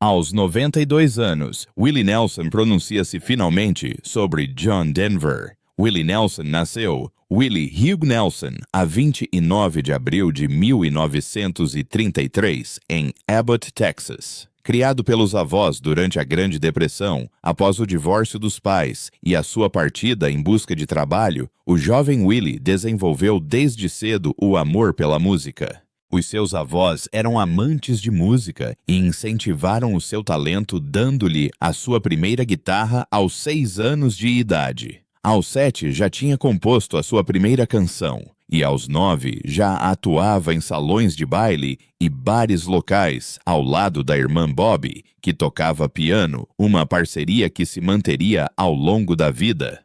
Aos 92 anos, Willie Nelson pronuncia-se finalmente sobre John Denver. Willie Nelson nasceu Willie Hugh Nelson a 29 de abril de 1933 em Abbott, Texas. Criado pelos avós durante a Grande Depressão, após o divórcio dos pais e a sua partida em busca de trabalho, o jovem Willie desenvolveu desde cedo o amor pela música. Os seus avós eram amantes de música e incentivaram o seu talento dando-lhe a sua primeira guitarra aos 6 anos de idade. Aos 7 já tinha composto a sua primeira canção e aos 9 já atuava em salões de baile e bares locais ao lado da irmã Bobby, que tocava piano, uma parceria que se manteria ao longo da vida.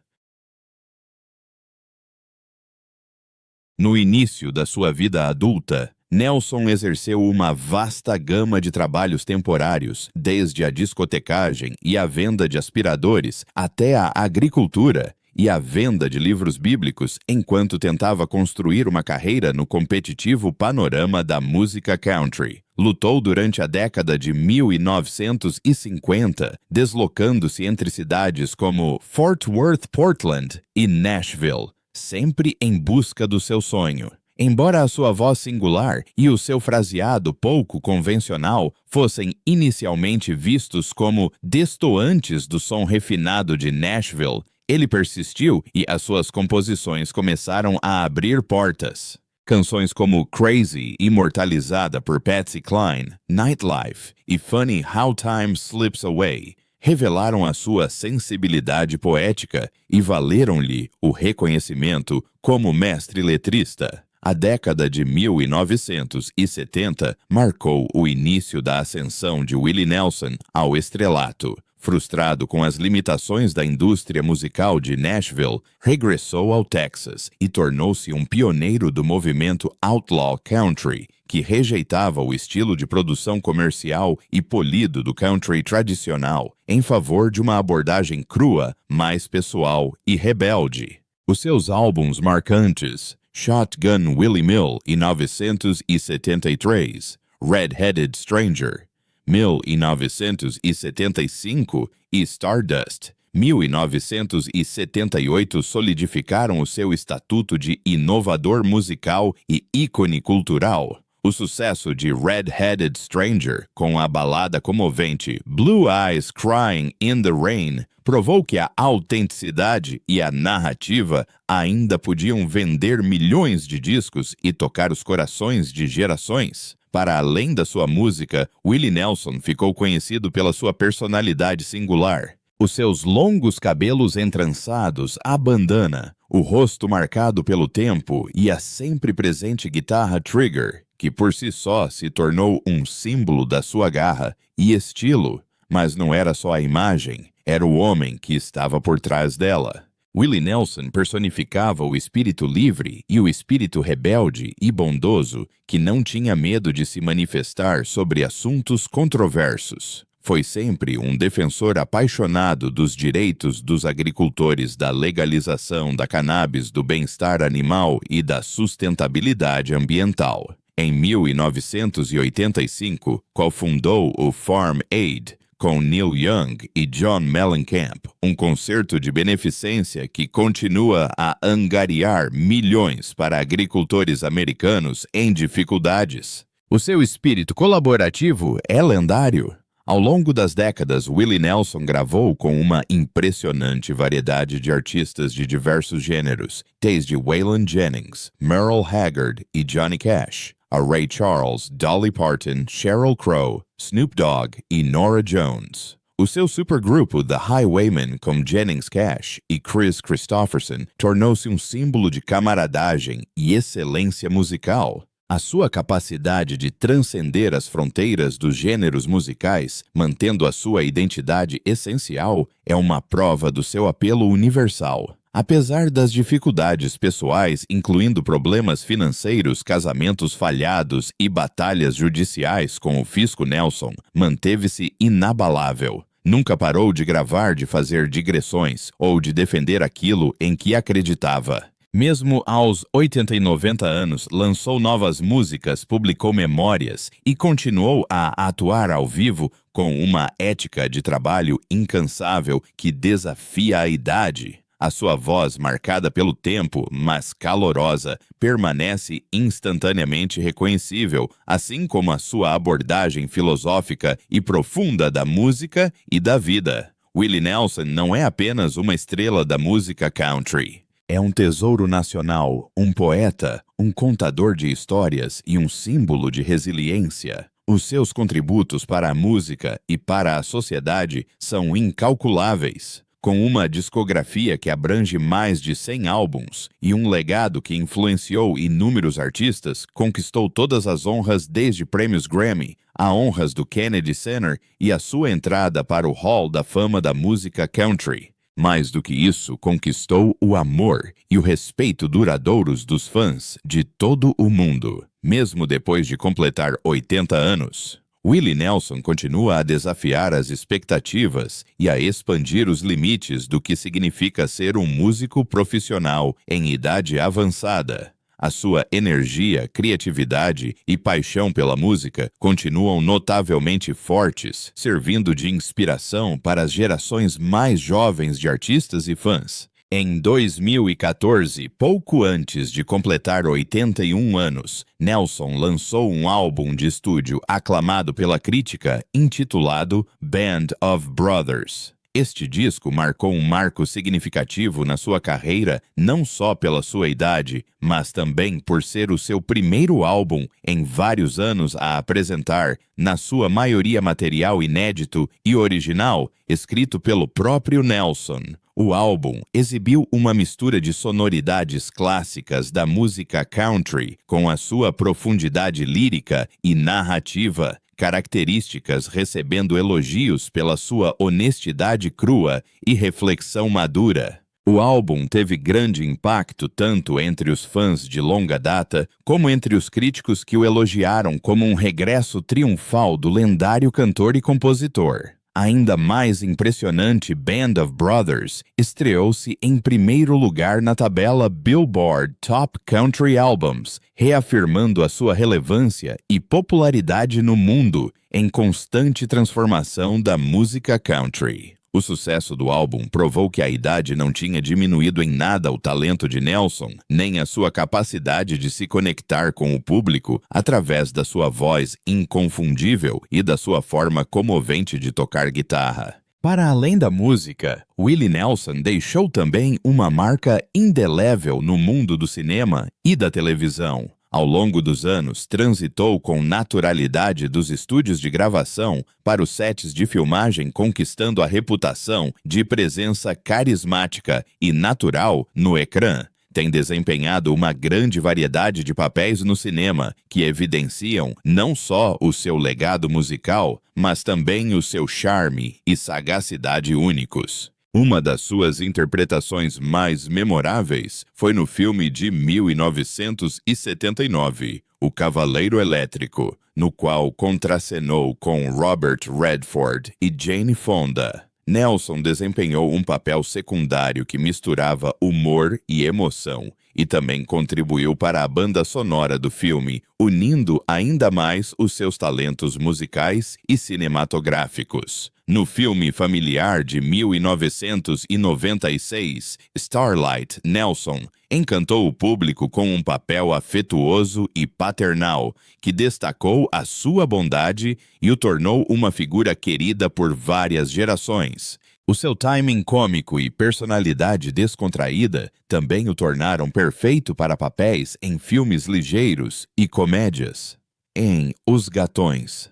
No início da sua vida adulta, Nelson exerceu uma vasta gama de trabalhos temporários, desde a discotecagem e a venda de aspiradores até a agricultura e a venda de livros bíblicos, enquanto tentava construir uma carreira no competitivo panorama da música country. Lutou durante a década de 1950, deslocando-se entre cidades como Fort Worth, Portland e Nashville, sempre em busca do seu sonho. Embora a sua voz singular e o seu fraseado pouco convencional fossem inicialmente vistos como destoantes do som refinado de Nashville, ele persistiu e as suas composições começaram a abrir portas. Canções como Crazy, imortalizada por Patsy Cline, Nightlife e Funny How Time Slips Away, revelaram a sua sensibilidade poética e valeram-lhe o reconhecimento como mestre letrista. A década de 1970 marcou o início da ascensão de Willie Nelson ao estrelato. Frustrado com as limitações da indústria musical de Nashville, regressou ao Texas e tornou-se um pioneiro do movimento Outlaw Country, que rejeitava o estilo de produção comercial e polido do country tradicional, em favor de uma abordagem crua, mais pessoal e rebelde. Os seus álbuns marcantes, Shotgun Willie Mill, em 1973, Red-Headed Stranger, 1975 e Stardust, 1978 solidificaram o seu estatuto de inovador musical e ícone cultural. O sucesso de Red-Headed Stranger, com a balada comovente Blue Eyes Crying in the Rain, provou que a autenticidade e a narrativa ainda podiam vender milhões de discos e tocar os corações de gerações. Para além da sua música, Willie Nelson ficou conhecido pela sua personalidade singular. Os seus longos cabelos entrançados à bandana, o rosto marcado pelo tempo e a sempre presente guitarra Trigger, que por si só se tornou um símbolo da sua garra e estilo, mas não era só a imagem, era o homem que estava por trás dela. Willie Nelson personificava o espírito livre e o espírito rebelde e bondoso que não tinha medo de se manifestar sobre assuntos controversos. Foi sempre um defensor apaixonado dos direitos dos agricultores, da legalização da cannabis, do bem-estar animal e da sustentabilidade ambiental. Em 1985, cofundou o Farm Aid com Neil Young e John Mellencamp, um concerto de beneficência que continua a angariar milhões para agricultores americanos em dificuldades. O seu espírito colaborativo é lendário. Ao longo das décadas, Willie Nelson gravou com uma impressionante variedade de artistas de diversos gêneros, desde Waylon Jennings, Merle Haggard e Johnny Cash, a Ray Charles, Dolly Parton, Sheryl Crow, Snoop Dogg e Norah Jones. O seu supergrupo The Highwaymen, com Jennings Cash e Chris Christopherson, tornou-se um símbolo de camaradagem e excelência musical. A sua capacidade de transcender as fronteiras dos gêneros musicais, mantendo a sua identidade essencial, é uma prova do seu apelo universal. Apesar das dificuldades pessoais, incluindo problemas financeiros, casamentos falhados e batalhas judiciais com o fisco, Nelson manteve-se inabalável. Nunca parou de gravar, de fazer digressões ou de defender aquilo em que acreditava. Mesmo aos 80 e 90 anos, lançou novas músicas, publicou memórias e continuou a atuar ao vivo com uma ética de trabalho incansável que desafia a idade. A sua voz, marcada pelo tempo, mas calorosa, permanece instantaneamente reconhecível, assim como a sua abordagem filosófica e profunda da música e da vida. Willie Nelson não é apenas uma estrela da música country. É um tesouro nacional, um poeta, um contador de histórias e um símbolo de resiliência. Os seus contributos para a música e para a sociedade são incalculáveis. Com uma discografia que abrange mais de 100 álbuns e um legado que influenciou inúmeros artistas, conquistou todas as honras desde prêmios Grammy, a honras do Kennedy Center e a sua entrada para o Hall da Fama da música country. Mais do que isso, conquistou o amor e o respeito duradouros dos fãs de todo o mundo, mesmo depois de completar 80 anos. Willie Nelson continua a desafiar as expectativas e a expandir os limites do que significa ser um músico profissional em idade avançada. A sua energia, criatividade e paixão pela música continuam notavelmente fortes, servindo de inspiração para as gerações mais jovens de artistas e fãs. Em 2014, pouco antes de completar 81 anos, Nelson lançou um álbum de estúdio aclamado pela crítica, intitulado Band of Brothers. Este disco marcou um marco significativo na sua carreira, não só pela sua idade, mas também por ser o seu primeiro álbum em vários anos a apresentar, na sua maioria material inédito e original, escrito pelo próprio Nelson. O álbum exibiu uma mistura de sonoridades clássicas da música country com a sua profundidade lírica e narrativa, características recebendo elogios pela sua honestidade crua e reflexão madura. O álbum teve grande impacto tanto entre os fãs de longa data, como entre os críticos que o elogiaram como um regresso triunfal do lendário cantor e compositor. Ainda mais impressionante, Band of Brothers estreou-se em primeiro lugar na tabela Billboard Top Country Albums, reafirmando a sua relevância e popularidade no mundo, em constante transformação da música country. O sucesso do álbum provou que a idade não tinha diminuído em nada o talento de Nelson, nem a sua capacidade de se conectar com o público através da sua voz inconfundível e da sua forma comovente de tocar guitarra. Para além da música, Willie Nelson deixou também uma marca indelével no mundo do cinema e da televisão. Ao longo dos anos, transitou com naturalidade dos estúdios de gravação para os sets de filmagem, conquistando a reputação de presença carismática e natural no ecrã. Tem desempenhado uma grande variedade de papéis no cinema, que evidenciam não só o seu legado musical, mas também o seu charme e sagacidade únicos. Uma das suas interpretações mais memoráveis foi no filme de 1979, O Cavaleiro Elétrico, no qual contracenou com Robert Redford e Jane Fonda. Nelson desempenhou um papel secundário que misturava humor e emoção, e também contribuiu para a banda sonora do filme, unindo ainda mais os seus talentos musicais e cinematográficos. No filme familiar de 1996, Starlight, Nelson encantou o público com um papel afetuoso e paternal, que destacou a sua bondade e o tornou uma figura querida por várias gerações. O seu timing cômico e personalidade descontraída também o tornaram perfeito para papéis em filmes ligeiros e comédias. Em Os Gatões,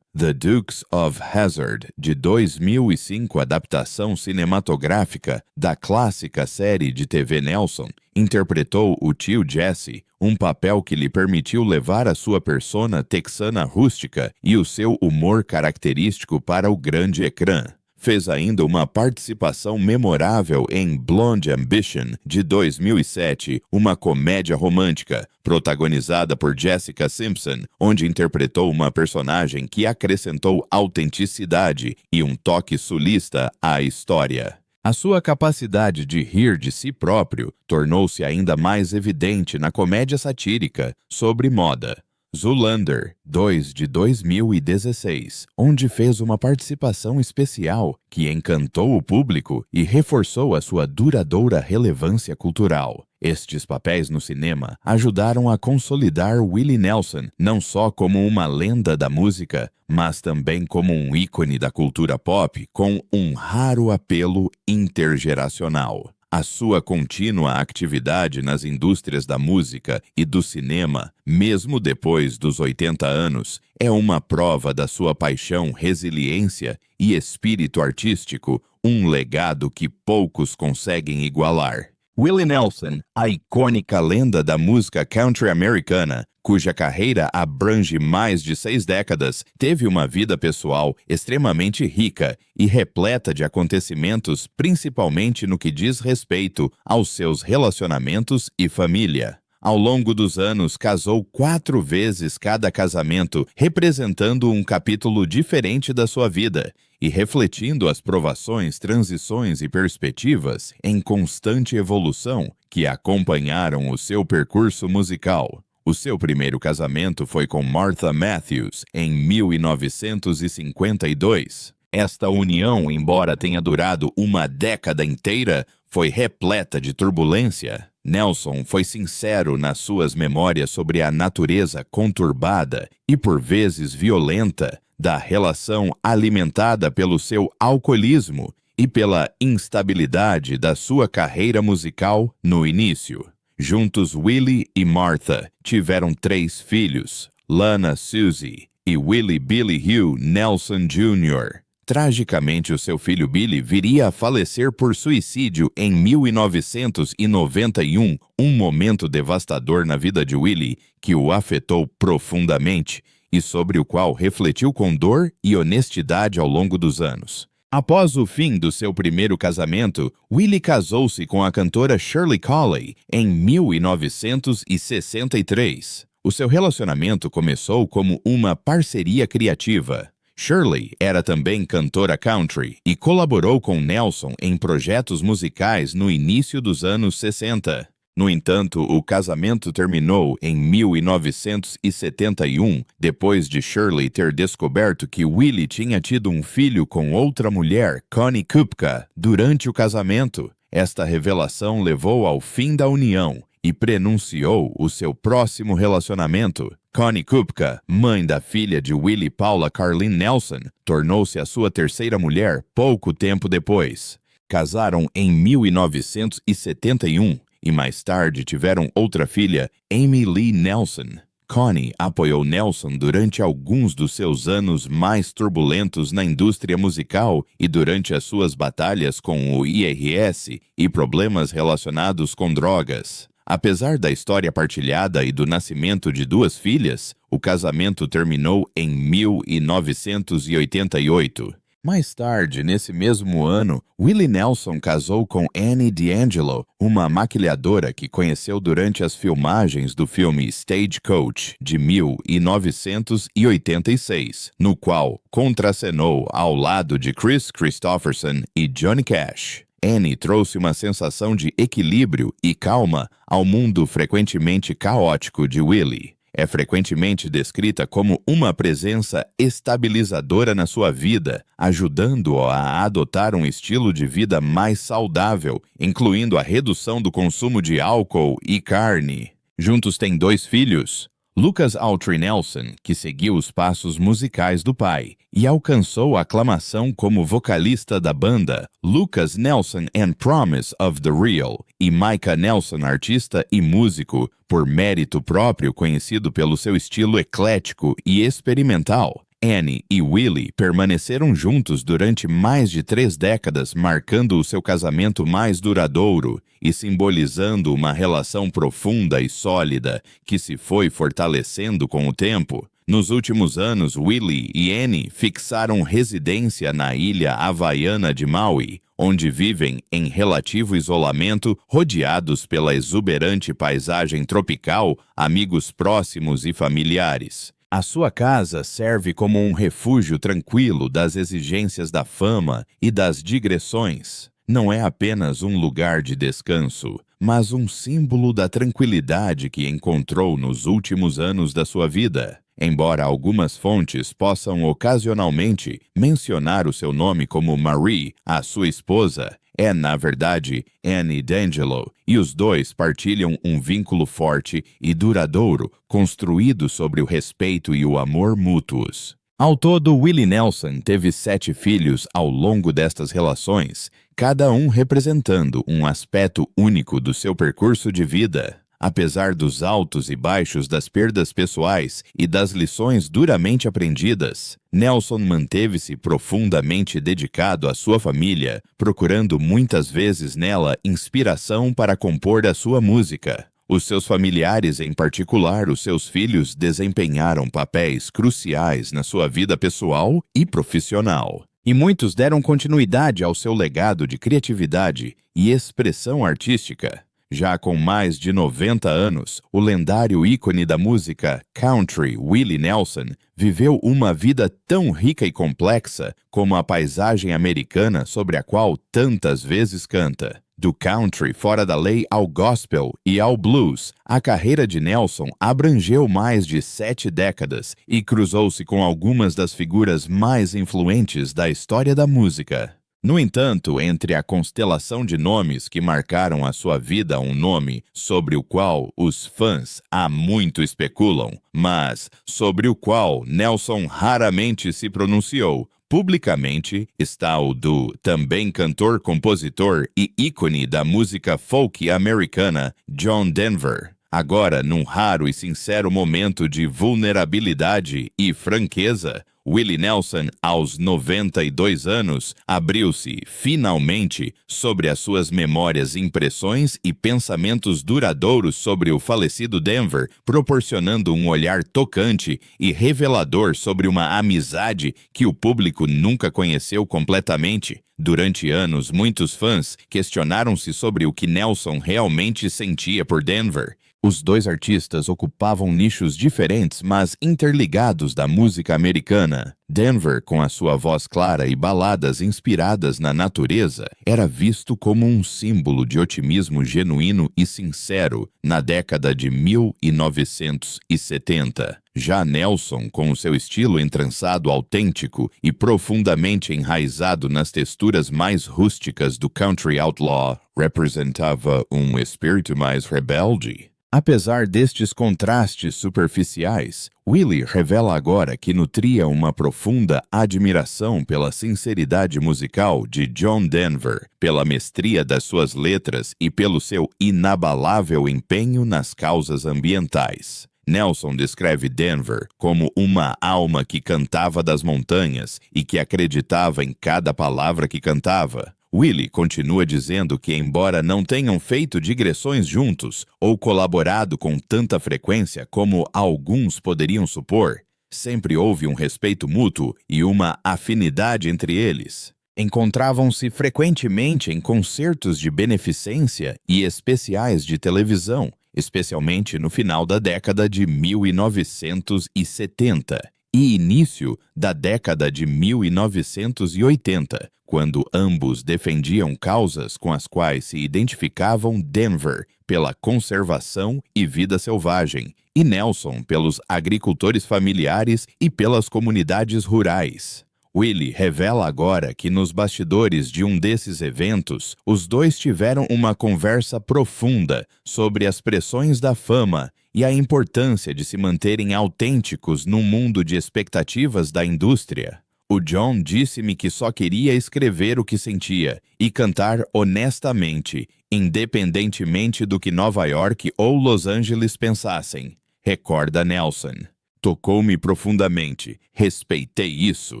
The Dukes of Hazzard, de 2005, adaptação cinematográfica da clássica série de TV Nelson, interpretou o tio Jesse, um papel que lhe permitiu levar a sua persona texana rústica e o seu humor característico para o grande ecrã. Fez ainda uma participação memorável em Blonde Ambition, de 2007, uma comédia romântica, protagonizada por Jessica Simpson, onde interpretou uma personagem que acrescentou autenticidade e um toque sulista à história. A sua capacidade de rir de si próprio tornou-se ainda mais evidente na comédia satírica sobre moda, Zoolander 2 de 2016, onde fez uma participação especial que encantou o público e reforçou a sua duradoura relevância cultural. Estes papéis no cinema ajudaram a consolidar Willie Nelson não só como uma lenda da música, mas também como um ícone da cultura pop com um raro apelo intergeracional. A sua contínua atividade nas indústrias da música e do cinema, mesmo depois dos 80 anos, é uma prova da sua paixão, resiliência e espírito artístico, um legado que poucos conseguem igualar. Willie Nelson, a icônica lenda da música country americana, cuja carreira abrange mais de 6 décadas, teve uma vida pessoal extremamente rica e repleta de acontecimentos, principalmente no que diz respeito aos seus relacionamentos e família. Ao longo dos anos, casou 4 vezes cada casamento, representando um capítulo diferente da sua vida e refletindo as provações, transições e perspectivas em constante evolução que acompanharam o seu percurso musical. O seu primeiro casamento foi com Martha Matthews, em 1952. Esta união, embora tenha durado uma década inteira, foi repleta de turbulência. Nelson foi sincero nas suas memórias sobre a natureza conturbada e por vezes violenta da relação alimentada pelo seu alcoolismo e pela instabilidade da sua carreira musical no início. Juntos, Willie e Martha tiveram 3 filhos, Lana Susie e Willie Billy Hugh Nelson Jr. Tragicamente, o seu filho Billy viria a falecer por suicídio em 1991, um momento devastador na vida de Willie que o afetou profundamente e sobre o qual refletiu com dor e honestidade ao longo dos anos. Após o fim do seu primeiro casamento, Willie casou-se com a cantora Shirley Cauley em 1963. O seu relacionamento começou como uma parceria criativa. Shirley era também cantora country e colaborou com Nelson em projetos musicais no início dos anos 60. No entanto, o casamento terminou em 1971, depois de Shirley ter descoberto que Willie tinha tido um filho com outra mulher, Connie Kupka, durante o casamento. Esta revelação levou ao fim da união e prenunciou o seu próximo relacionamento. Connie Kupka, mãe da filha de Willie Paula Carlene Nelson, tornou-se a sua terceira mulher pouco tempo depois. Casaram em 1971 e mais tarde tiveram outra filha, Amy Lee Nelson. Connie apoiou Nelson durante alguns dos seus anos mais turbulentos na indústria musical e durante as suas batalhas com o IRS e problemas relacionados com drogas. Apesar da história partilhada e do nascimento de 2 filhas, o casamento terminou em 1988. Mais tarde, nesse mesmo ano, Willie Nelson casou com Annie D'Angelo, uma maquiladora que conheceu durante as filmagens do filme Stagecoach, de 1986, no qual contracenou ao lado de Kris Kristofferson e Johnny Cash. Annie trouxe uma sensação de equilíbrio e calma ao mundo frequentemente caótico de Willie. É frequentemente descrita como uma presença estabilizadora na sua vida, ajudando-o a adotar um estilo de vida mais saudável, incluindo a redução do consumo de álcool e carne. Juntos têm 2 filhos, Lucas Autry Nelson, que seguiu os passos musicais do pai e alcançou a aclamação como vocalista da banda, Lucas Nelson and Promise of the Real, e Micah Nelson, artista e músico, por mérito próprio conhecido pelo seu estilo eclético e experimental. Annie e Willie permaneceram juntos durante mais de 3 décadas, marcando o seu casamento mais duradouro e simbolizando uma relação profunda e sólida que se foi fortalecendo com o tempo. Nos últimos anos, Willie e Annie fixaram residência na ilha havaiana de Maui, onde vivem em relativo isolamento, rodeados pela exuberante paisagem tropical, amigos próximos e familiares. A sua casa serve como um refúgio tranquilo das exigências da fama e das digressões. não é apenas um lugar de descanso, mas um símbolo da tranquilidade que encontrou nos últimos anos da sua vida. Embora algumas fontes possam ocasionalmente mencionar o seu nome como Marie, a sua esposa, é, na verdade, Annie D'Angelo, e os dois partilham um vínculo forte e duradouro, construído sobre o respeito e o amor mútuos. Ao todo, Willie Nelson teve 7 filhos ao longo destas relações, cada um representando um aspecto único do seu percurso de vida. Apesar dos altos e baixos das perdas pessoais e das lições duramente aprendidas, Nelson manteve-se profundamente dedicado à sua família, procurando muitas vezes nela inspiração para compor a sua música. Os seus familiares, em particular os seus filhos, desempenharam papéis cruciais na sua vida pessoal e profissional. E muitos deram continuidade ao seu legado de criatividade e expressão artística. Já com mais de 90 anos, o lendário ícone da música country, Willie Nelson, viveu uma vida tão rica e complexa como a paisagem americana sobre a qual tantas vezes canta. Do country fora da lei ao gospel e ao blues, a carreira de Nelson abrangeu mais de 7 décadas e cruzou-se com algumas das figuras mais influentes da história da música. No entanto, entre a constelação de nomes que marcaram a sua vida, um nome sobre o qual os fãs há muito especulam, mas sobre o qual Nelson raramente se pronunciou publicamente, está o do também cantor, compositor e ícone da música folk americana, John Denver. Agora, num raro e sincero momento de vulnerabilidade e franqueza, Willie Nelson, aos 92 anos, abriu-se, finalmente, sobre as suas memórias, impressões e pensamentos duradouros sobre o falecido Denver, proporcionando um olhar tocante e revelador sobre uma amizade que o público nunca conheceu completamente. Durante anos, muitos fãs questionaram-se sobre o que Nelson realmente sentia por Denver. Os dois artistas ocupavam nichos diferentes, mas interligados da música americana. Denver, com a sua voz clara e baladas inspiradas na natureza, era visto como um símbolo de otimismo genuíno e sincero na década de 1970. Já Nelson, com o seu estilo entrançado autêntico e profundamente enraizado nas texturas mais rústicas do country outlaw, representava um espírito mais rebelde. Apesar destes contrastes superficiais, Willie revela agora que nutria uma profunda admiração pela sinceridade musical de John Denver, pela mestria das suas letras e pelo seu inabalável empenho nas causas ambientais. Nelson descreve Denver como uma alma que cantava das montanhas e que acreditava em cada palavra que cantava. Willie continua dizendo que, embora não tenham feito digressões juntos ou colaborado com tanta frequência como alguns poderiam supor, sempre houve um respeito mútuo e uma afinidade entre eles. Encontravam-se frequentemente em concertos de beneficência e especiais de televisão, especialmente no final da década de 1970 e início da década de 1980, quando ambos defendiam causas com as quais se identificavam. Denver pela conservação e vida selvagem, e Nelson pelos agricultores familiares e pelas comunidades rurais. Willie revela agora que nos bastidores de um desses eventos, os dois tiveram uma conversa profunda sobre as pressões da fama e a importância de se manterem autênticos num mundo de expectativas da indústria. O John disse-me que só queria escrever o que sentia e cantar honestamente, independentemente do que Nova York ou Los Angeles pensassem, recorda Nelson. Tocou-me profundamente, respeitei isso.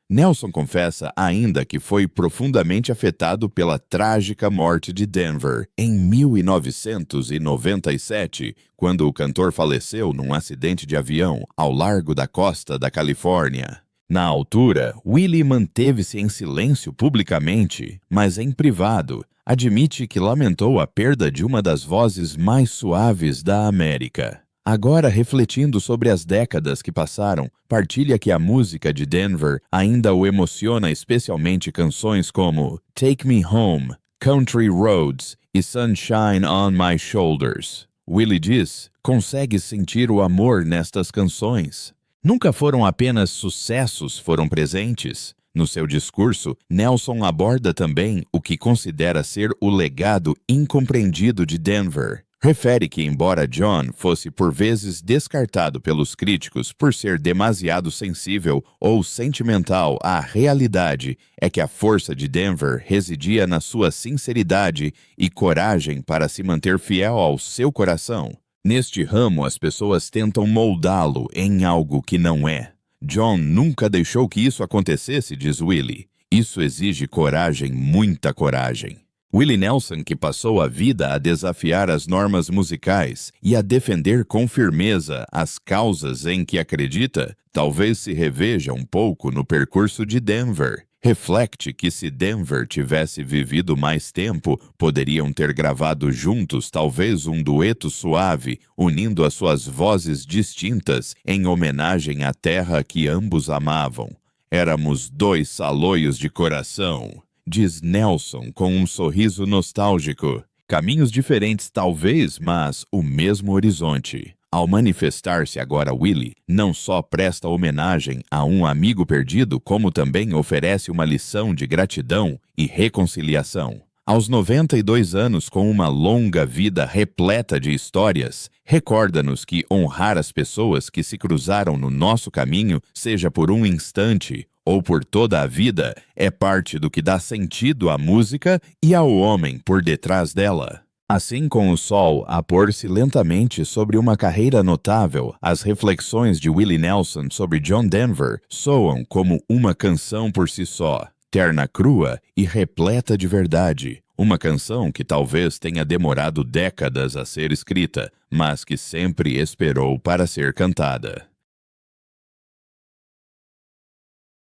Nelson confessa ainda que foi profundamente afetado pela trágica morte de Denver em 1997, quando o cantor faleceu num acidente de avião ao largo da costa da Califórnia. Na altura, Willie manteve-se em silêncio publicamente, mas em privado, admite que lamentou a perda de uma das vozes mais suaves da América. Agora, refletindo sobre as décadas que passaram, partilha que a música de Denver ainda o emociona, especialmente canções como Take Me Home, Country Roads e Sunshine on My Shoulders. Willie diz: consegue sentir o amor nestas canções. Nunca foram apenas sucessos, foram presentes. No seu discurso, Nelson aborda também o que considera ser o legado incompreendido de Denver. Refere que, embora John fosse por vezes descartado pelos críticos por ser demasiado sensível ou sentimental à realidade, é que a força de Denver residia na sua sinceridade e coragem para se manter fiel ao seu coração. Neste ramo, as pessoas tentam moldá-lo em algo que não é. John nunca deixou que isso acontecesse, diz Willie. Isso exige coragem, muita coragem. Willie Nelson, que passou a vida a desafiar as normas musicais e a defender com firmeza as causas em que acredita, talvez se reveja um pouco no percurso de Denver. Reflete que se Denver tivesse vivido mais tempo, poderiam ter gravado juntos talvez um dueto suave, unindo as suas vozes distintas em homenagem à terra que ambos amavam. Éramos dois saloios de coração, diz Nelson com um sorriso nostálgico. Caminhos diferentes talvez, mas o mesmo horizonte. Ao manifestar-se agora Willie, não só presta homenagem a um amigo perdido, como também oferece uma lição de gratidão e reconciliação. Aos 92 anos, com uma longa vida repleta de histórias, recorda-nos que honrar as pessoas que se cruzaram no nosso caminho, seja por um instante ou por toda a vida, é parte do que dá sentido à música e ao homem por detrás dela. Assim, com o sol a pôr-se lentamente sobre uma carreira notável, as reflexões de Willie Nelson sobre John Denver soam como uma canção por si só, terna, crua e repleta de verdade. Uma canção que talvez tenha demorado décadas a ser escrita, mas que sempre esperou para ser cantada.